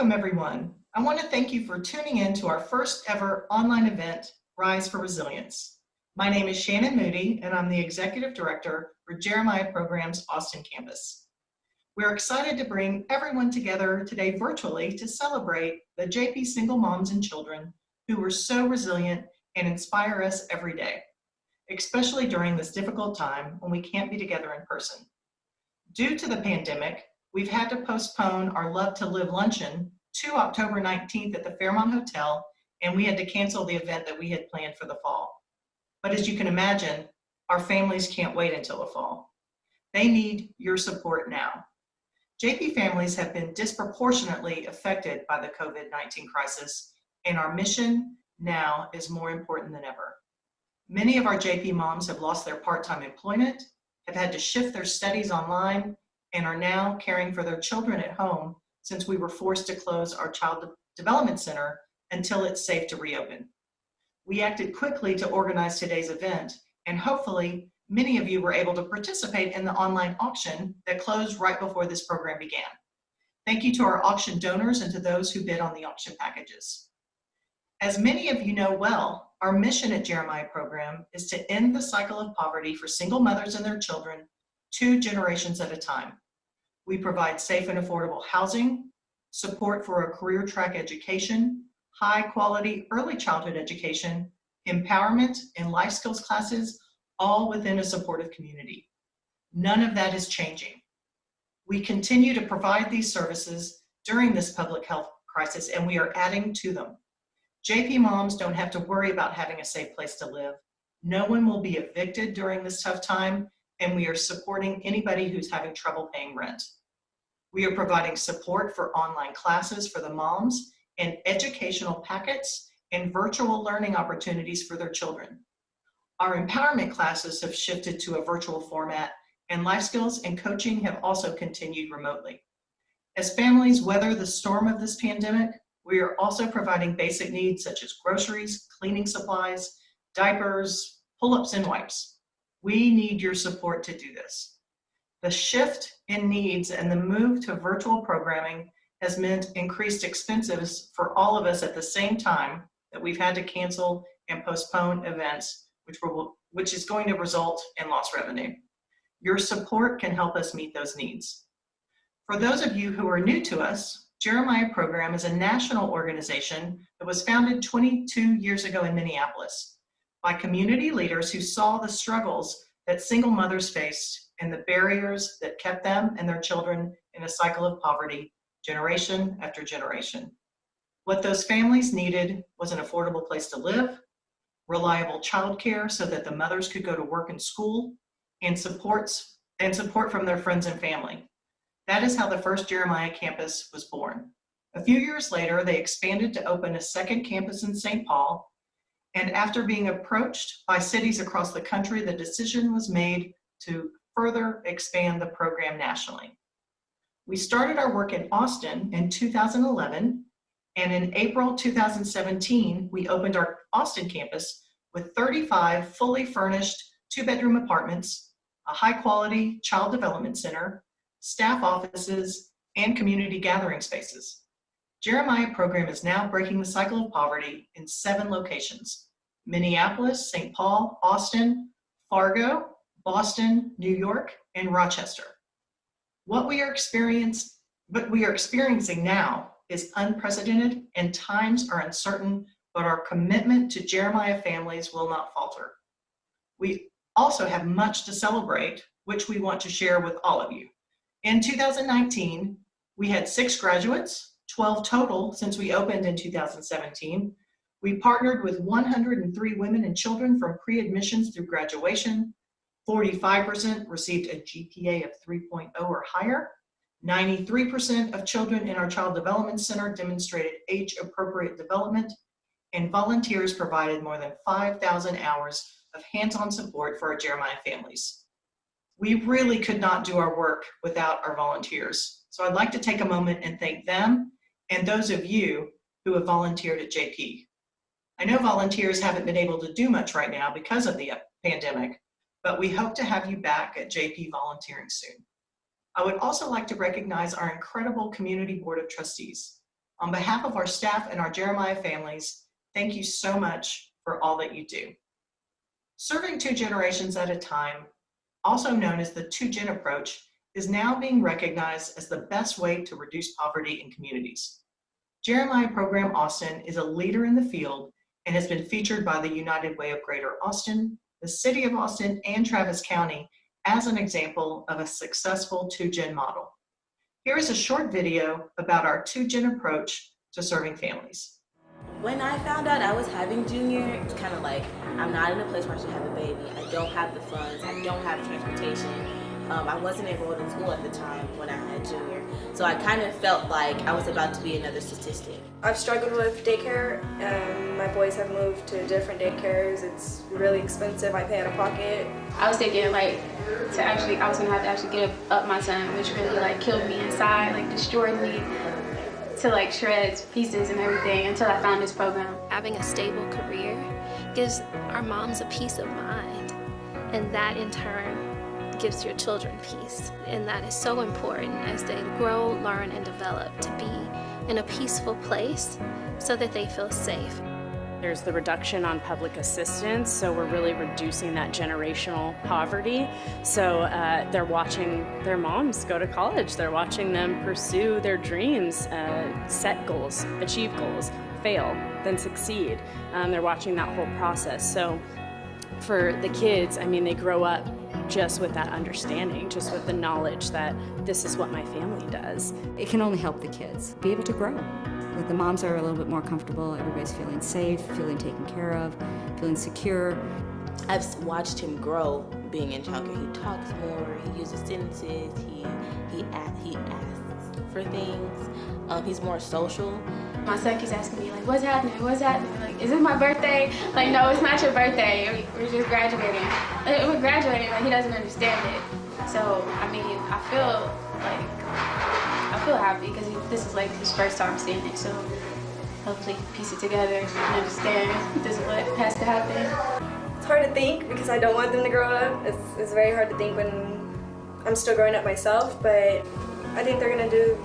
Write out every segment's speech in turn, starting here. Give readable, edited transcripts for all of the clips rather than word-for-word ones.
Welcome everyone. I want to thank you for tuning in to our first ever online event, Rise for Resilience. My name is Shannon Moody and I'm the Executive Director for Jeremiah Program's Austin campus. We're excited to bring everyone together today virtually to celebrate the JP single moms and children who were so resilient and inspire us every day, especially during this difficult time when we can't be together in person. Due to the pandemic, we've had to postpone our Love to Live luncheon to October 19th at the Fairmont Hotel, and we had to cancel the event that we had planned for the fall. But as you can imagine, our families can't wait until the fall. They need your support now. JP families have been disproportionately affected by the COVID-19 crisis, and our mission now is more important than ever. Many of our JP moms have lost their part-time employment, have had to shift their studies online, and are now caring for their children at home since we were forced to close our Child Development Center until it's safe to reopen. We acted quickly to organize today's event, and hopefully many of you were able to participate in the online auction that closed right before this program began. Thank you to our auction donors and to those who bid on the auction packages. As many of you know well, our mission at Jeremiah Program is to end the cycle of poverty for single mothers and their children 2 generations at a time. We provide safe and affordable housing, support for a career track education, high quality early childhood education, empowerment and life skills classes, all within a supportive community. None of that is changing. We continue to provide these services during this public health crisis, and we are adding to them. JP moms don't have to worry about having a safe place to live. No one will be evicted during this tough time, and we are supporting anybody who's having trouble paying rent. We are providing support for online classes for the moms and educational packets and virtual learning opportunities for their children. Our empowerment classes have shifted to a virtual format, and life skills and coaching have also continued remotely. As families weather the storm of this pandemic, we are also providing basic needs such as groceries, cleaning supplies, diapers, pull-ups, and wipes. We need your support to do this. The shift in needs and the move to virtual programming has meant increased expenses for all of us at the same time that we've had to cancel and postpone events, which is going to result in lost revenue. Your support can help us meet those needs. For those of you who are new to us, Jeremiah Program is a national organization that was founded 22 years ago in Minneapolis by community leaders who saw the struggles that single mothers faced and the barriers that kept them and their children in a cycle of poverty generation after generation. What those families needed was an affordable place to live, reliable childcare so that the mothers could go to work and school, and support from their friends and family. That is how the first Jeremiah campus was born. A few years later, they expanded to open a second campus in St. Paul, and after being approached by cities across the country, the decision was made to further expand the program nationally. We started our work in Austin in 2011, and in April 2017, we opened our Austin campus with 35 fully furnished 2-bedroom apartments, a high-quality child development center, staff offices, and community gathering spaces. Jeremiah Program is now breaking the cycle of poverty in 7 locations: Minneapolis, St. Paul, Austin, Fargo, Boston, New York, and Rochester. What we are experiencing now is unprecedented, and times are uncertain, but our commitment to Jeremiah families will not falter. We also have much to celebrate, which we want to share with all of you. In 2019, we had 6 graduates, 12 total since we opened in 2017. We partnered with 103 women and children from pre-admissions through graduation. 45% received a GPA of 3.0 or higher. 93% of children in our Child Development Center demonstrated age-appropriate development, and volunteers provided more than 5,000 hours of hands-on support for our Jeremiah families. We really could not do our work without our volunteers. So I'd like to take a moment and thank them and those of you who have volunteered at JP. I know volunteers haven't been able to do much right now because of the pandemic, but we hope to have you back at JP volunteering soon. I would also like to recognize our incredible Community Board of Trustees. On behalf of our staff and our Jeremiah families, thank you so much for all that you do. Serving 2 generations at a time, also known as the 2-Gen approach, is now being recognized as the best way to reduce poverty in communities. Jeremiah Program Austin is a leader in the field and has been featured by the United Way of Greater Austin, the City of Austin, and Travis County as an example of a successful 2-Gen model. Here is a short video about our 2-Gen approach to serving families. When I found out I was having Junior, it was kind of like, I'm not in a place where I should have a baby. I don't have the funds. I don't have transportation. I wasn't enrolled in school at the time when I had Junior. So I kind of felt like I was about to be another statistic. I've struggled with daycare. My boys have moved to different daycares. It's really expensive. I pay out of pocket. I was thinking I was gonna have to actually give up my son, which really killed me inside, destroyed me to shreds, pieces and everything until I found this program. Having a stable career gives our moms a peace of mind, and that in turn gives your children peace. And that is so important as they grow, learn, and develop to be in a peaceful place so that they feel safe. There's the reduction on public assistance, so we're really reducing that generational poverty. So they're watching their moms go to college. They're watching them pursue their dreams, set goals, achieve goals, fail, then succeed. They're watching that whole process. So for the kids, they grow up just with that understanding, just with the knowledge that this is what my family does. It can only help the kids be able to grow. The moms are a little bit more comfortable, everybody's feeling safe, feeling taken care of, feeling secure. I've watched him grow being in childcare. He talks more, he uses sentences, he asks for things. He's more social. My son keeps asking me, what's happening? What's happening? Is it my birthday? No, it's not your birthday. We're just graduating. We're graduating, he doesn't understand it. So, I feel happy because this is his first time seeing it. So, hopefully he piece it together and understand this is what has to happen. It's hard to think because I don't want them to grow up. It's very hard to think when I'm still growing up myself, but I think they're gonna do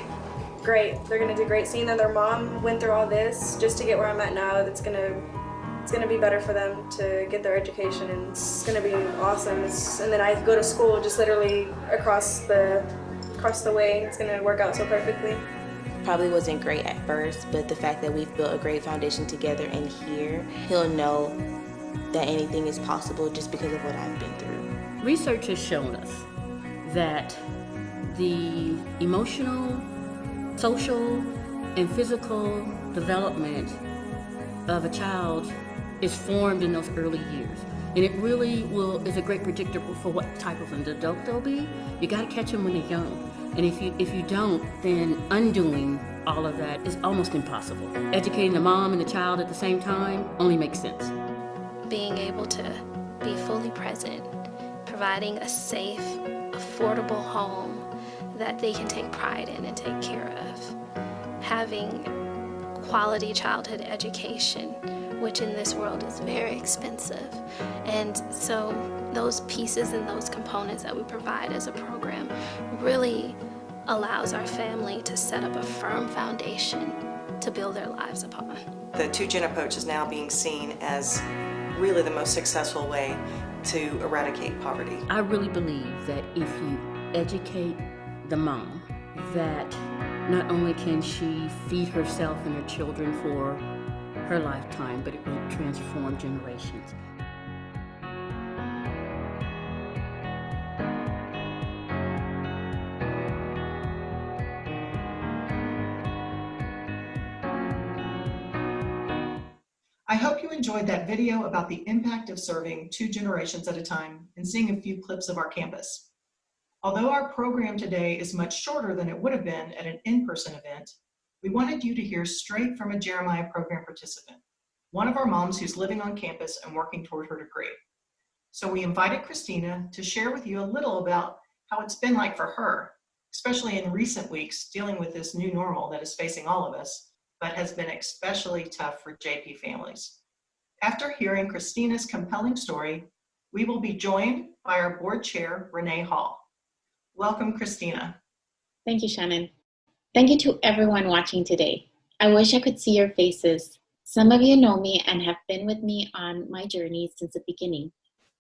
great. They're gonna do great. Seeing that their mom went through all this just to get where I'm at now, it's gonna be better for them to get their education, and it's gonna be awesome. And then I go to school just literally across the way. It's gonna work out so perfectly. Probably wasn't great at first, but the fact that we've built a great foundation together, and here he'll know that anything is possible just because of what I've been through. Research has shown us that the emotional, social, and physical development of a child is formed in those early years. And it really is a great predictor for what type of an adult they'll be. You gotta catch them when they're young. And if you don't, then undoing all of that is almost impossible. Educating the mom and the child at the same time only makes sense. Being able to be fully present, providing a safe, affordable home that they can take pride in and take care of, having quality childhood education, which in this world is very expensive. And so those pieces and those components that we provide as a program really allows our family to set up a firm foundation to build their lives upon. The 2-Gen approach is now being seen as really the most successful way to eradicate poverty. I really believe that if you educate the mom, that not only can she feed herself and her children for her lifetime, but it will transform generations. I hope you enjoyed that video about the impact of serving 2 generations at a time and seeing a few clips of our campus. Although our program today is much shorter than it would have been at an in-person event, we wanted you to hear straight from a Jeremiah program participant, one of our moms who's living on campus and working toward her degree. So we invited Christina to share with you a little about how it's been like for her, especially in recent weeks dealing with this new normal that is facing all of us, but has been especially tough for JP families. After hearing Christina's compelling story, we will be joined by our board chair, Renee Hall. Welcome, Christina. Thank you, Shannon. Thank you to everyone watching today. I wish I could see your faces. Some of you know me and have been with me on my journey since the beginning.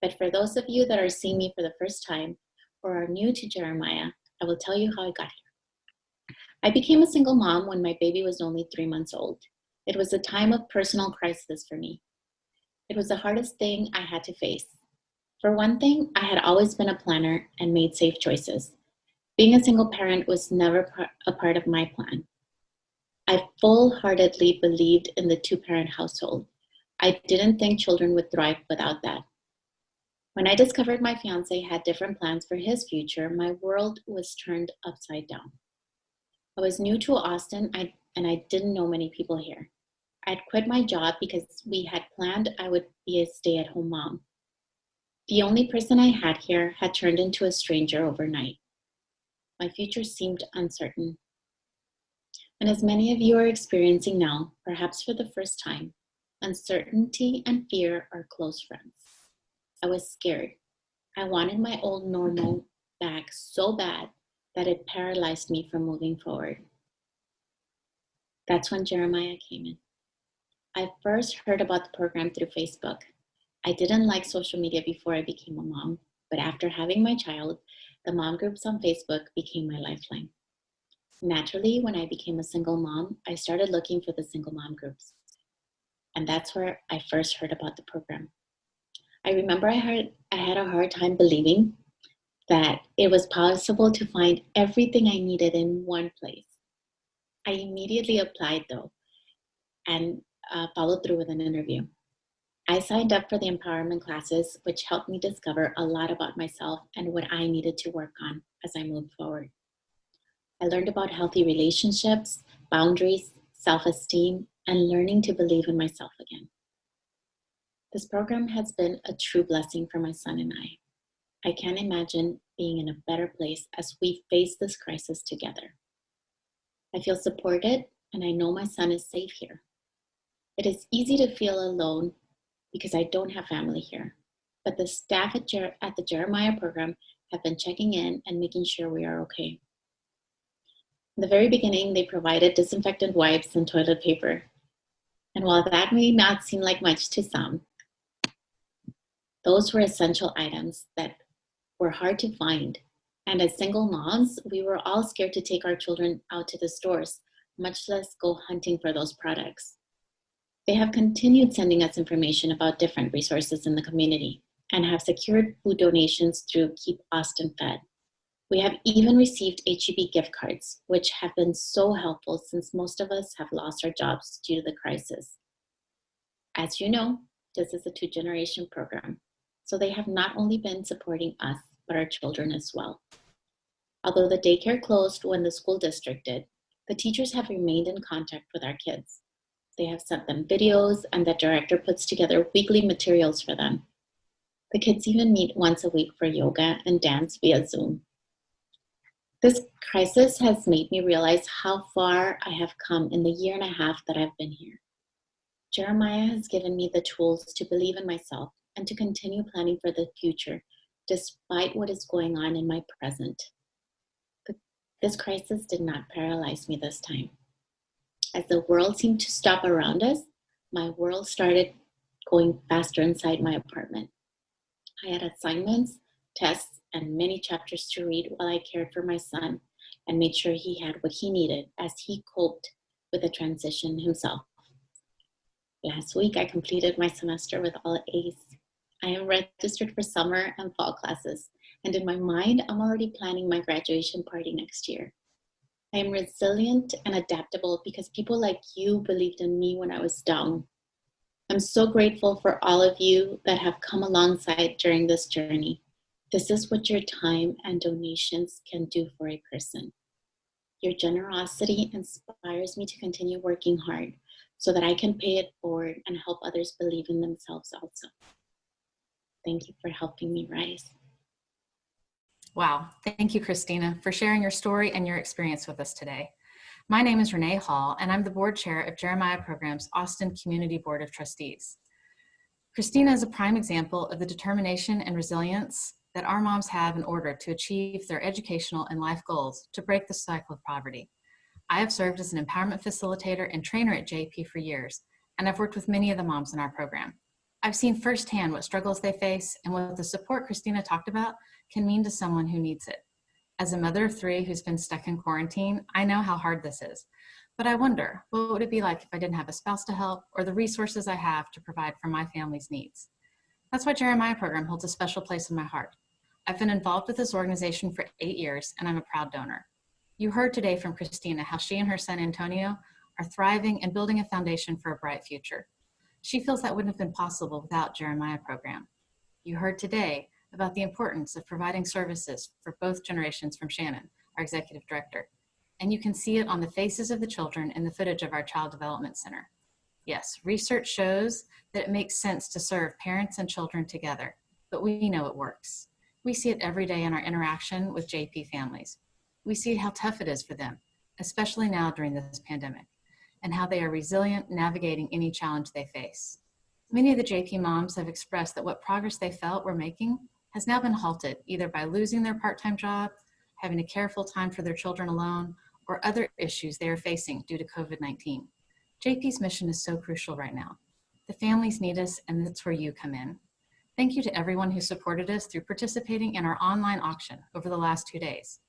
But for those of you that are seeing me for the first time or are new to Jeremiah, I will tell you how I got here. I became a single mom when my baby was only 3 months old. It was a time of personal crisis for me. It was the hardest thing I had to face. For one thing, I had always been a planner and made safe choices. Being a single parent was never a part of my plan. I full-heartedly believed in the two-parent household. I didn't think children would thrive without that. When I discovered my fiance had different plans for his future, my world was turned upside down. I was new to Austin and I didn't know many people here. I'd quit my job because we had planned I would be a stay-at-home mom. The only person I had here had turned into a stranger overnight. My future seemed uncertain. And as many of you are experiencing now, perhaps for the first time, uncertainty and fear are close friends. I was scared. I wanted my old normal back so bad that it paralyzed me from moving forward. That's when Jeremiah came in. I first heard about the program through Facebook. I didn't like social media before I became a mom, but after having my child, the mom groups on Facebook became my lifeline. Naturally, when I became a single mom, I started looking for the single mom groups. And that's where I first heard about the program. I remember I had a hard time believing that it was possible to find everything I needed in one place. I immediately applied though, and followed through with an interview. I signed up for the empowerment classes, which helped me discover a lot about myself and what I needed to work on as I moved forward. I learned about healthy relationships, boundaries, self-esteem, and learning to believe in myself again. This program has been a true blessing for my son and I. I can't imagine being in a better place as we face this crisis together. I feel supported and I know my son is safe here. It is easy to feel alone because I don't have family here, but the staff at the Jeremiah program have been checking in and making sure we are okay. In the very beginning, they provided disinfectant wipes and toilet paper. And while that may not seem like much to some, those were essential items that were hard to find. And as single moms, we were all scared to take our children out to the stores, much less go hunting for those products. They have continued sending us information about different resources in the community and have secured food donations through Keep Austin Fed. We have even received H-E-B gift cards, which have been so helpful since most of us have lost our jobs due to the crisis. As you know, this is a two-generation program, so they have not only been supporting us, but our children as well. Although the daycare closed when the school district did, the teachers have remained in contact with our kids. They have sent them videos, and the director puts together weekly materials for them. The kids even meet once a week for yoga and dance via Zoom. This crisis has made me realize how far I have come in the year and a half that I've been here. Jeremiah has given me the tools to believe in myself and to continue planning for the future, despite what is going on in my present. This crisis did not paralyze me this time. As the world seemed to stop around us, my world started going faster inside my apartment. I had assignments, tests, and many chapters to read while I cared for my son and made sure he had what he needed as he coped with the transition himself. Last week, I completed my semester with all A's. I am registered for summer and fall classes, and in my mind, I'm already planning my graduation party next year. I am resilient and adaptable because people like you believed in me when I was down. I'm so grateful for all of you that have come alongside during this journey. This is what your time and donations can do for a person. Your generosity inspires me to continue working hard so that I can pay it forward and help others believe in themselves also. Thank you for helping me rise. Wow, thank you, Christina, for sharing your story and your experience with us today. My name is Renee Hall, and I'm the board chair of Jeremiah Program's Austin Community Board of Trustees. Christina is a prime example of the determination and resilience that our moms have in order to achieve their educational and life goals to break the cycle of poverty. I have served as an empowerment facilitator and trainer at JP for years, and I've worked with many of the moms in our program. I've seen firsthand what struggles they face and what the support Christina talked about can mean to someone who needs it. As a mother of 3 who's been stuck in quarantine, I know how hard this is. But I wonder, what would it be like if I didn't have a spouse to help or the resources I have to provide for my family's needs? That's why Jeremiah Program holds a special place in my heart. I've been involved with this organization for 8 years, and I'm a proud donor. You heard today from Christina how she and her son Antonio are thriving and building a foundation for a bright future. She feels that wouldn't have been possible without Jeremiah Program. You heard today about the importance of providing services for both generations from Shannon, our executive director. And you can see it on the faces of the children in the footage of our Child Development Center. Yes, research shows that it makes sense to serve parents and children together, but we know it works. We see it every day in our interaction with JP families. We see how tough it is for them, especially now during this pandemic, and how they are resilient navigating any challenge they face. Many of the JP moms have expressed that what progress they felt were making has now been halted, either by losing their part-time job, having to care full-time for their children alone, or other issues they are facing due to COVID-19. JP's mission is so crucial right now. The families need us, and that's where you come in. Thank you to everyone who supported us through participating in our online auction over the last 2 days.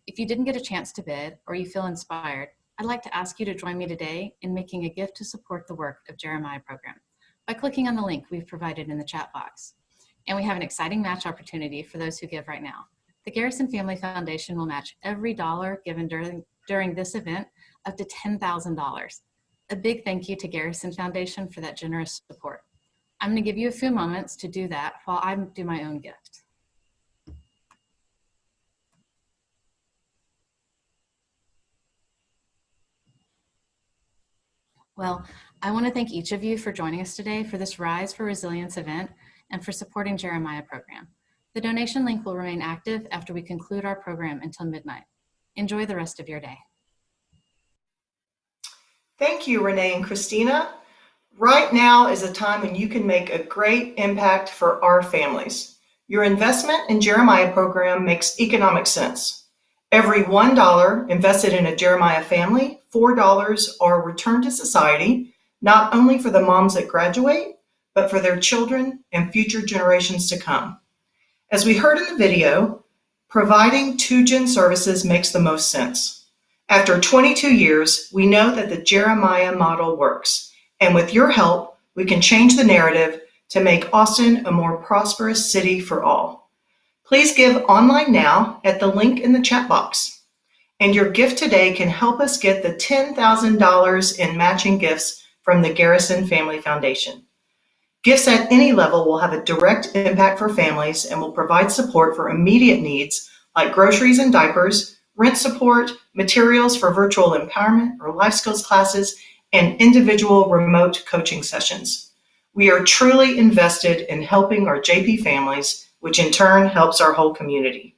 If you didn't get a chance to bid or you feel inspired, I'd like to ask you to join me today in making a gift to support the work of Jeremiah Program by clicking on the link we've provided in the chat box. And we have an exciting match opportunity for those who give right now. The Garrison Family Foundation will match every dollar given during this event up to $10,000. A big thank you to Garrison Foundation for that generous support. I'm going to give you a few moments to do that while I do my own gift. Well, I want to thank each of you for joining us today for this Rise for Resilience event and for supporting Jeremiah Program. The donation link will remain active after we conclude our program until midnight. Enjoy the rest of your day. Thank you, Renee and Christina. Right now is a time when you can make a great impact for our families. Your investment in Jeremiah Program makes economic sense. Every $1 invested in a Jeremiah family, $4 are returned to society, not only for the moms that graduate, but for their children and future generations to come. As we heard in the video, providing 2-gen services makes the most sense. After 22 years, we know that the Jeremiah model works, and with your help, we can change the narrative to make Austin a more prosperous city for all. Please give online now at the link in the chat box. And your gift today can help us get the $10,000 in matching gifts from the Garrison Family Foundation. Gifts at any level will have a direct impact for families and will provide support for immediate needs like groceries and diapers, rent support, materials for virtual empowerment or life skills classes, and individual remote coaching sessions. We are truly invested in helping our JP families, which in turn helps our whole community.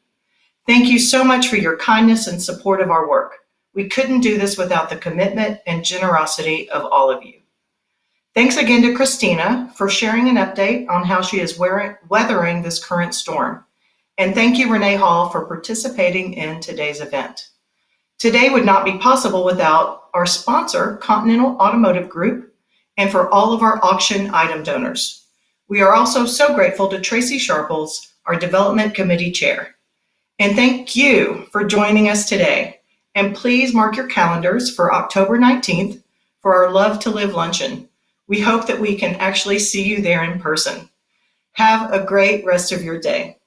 Thank you so much for your kindness and support of our work. We couldn't do this without the commitment and generosity of all of you. Thanks again to Christina for sharing an update on how she is weathering this current storm. And thank you, Renee Hall, for participating in today's event. Today would not be possible without our sponsor, Continental Automotive Group, and for all of our auction item donors. We are also so grateful to Tracy Sharples, our Development Committee Chair. And thank you for joining us today. And please mark your calendars for October 19th for our Love to Live luncheon. We hope that we can actually see you there in person. Have a great rest of your day.